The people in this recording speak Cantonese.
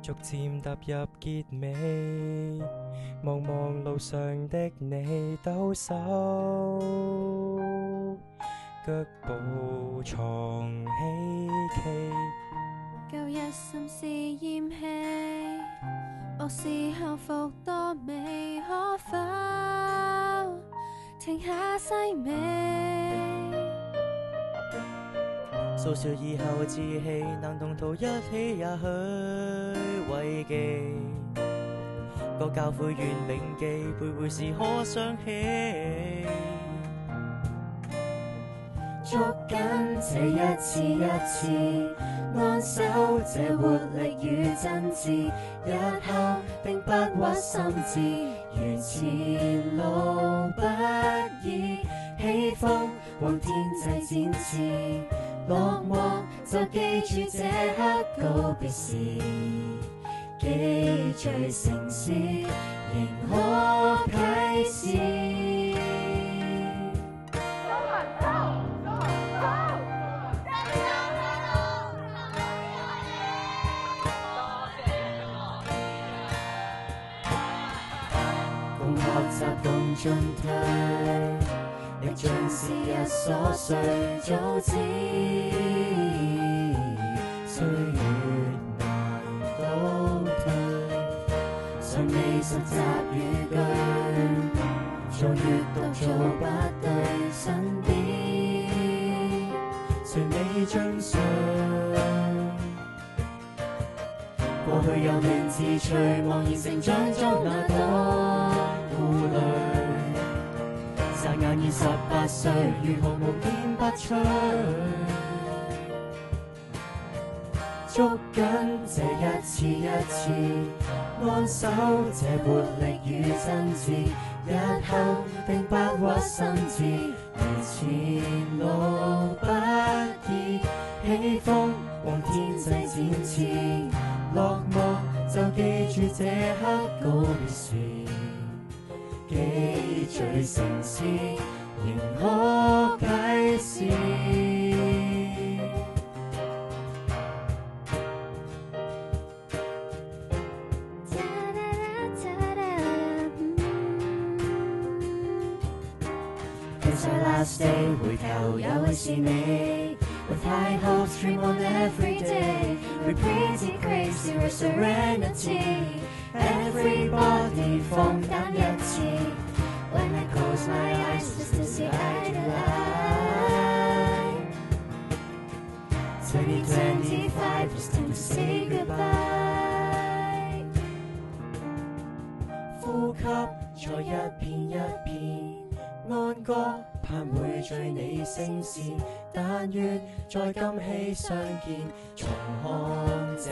逐漸踏入結尾，茫茫路上的你抖擻，腳步藏希冀。舊日甚是厭棄，莫是校服多美，可否停下細味？數少以後志氣，能同途一起也許慰藉。各教誨願銘記，徘徊時可想起。捉緊這一次一次，安守這活力與真摯，日後定不屈心志，如前路不易，起風往天際展翅，落寞就記住這刻告別時，記聚城市仍可啟示。共學習共進退，歷盡時日瑣碎，早知歲月難倒退，尚未實習語句，做閱讀做不對，身邊誰未將睡？過去幼嫩自趣，茫然成長中那朵顧慮，霎眼已18歲，如何無堅不摧？捉緊這一次一次，安守這活力與真摯，日後定不屈心志，如前路不易，起風往天際展翅，落寞就記住這刻告別時，記聚城市仍可啟示。It's our last day， 回頭也會是你。With high hopes, dream on every day. We're pretty crazy, we're serenity. Everybody 放膽一次。When I close my eyes, just to see eye to eye. 2025, it's time to say goodbye. 呼吸在一片一片，安歌盼會醉你聲線，但願在今夕相見，重看這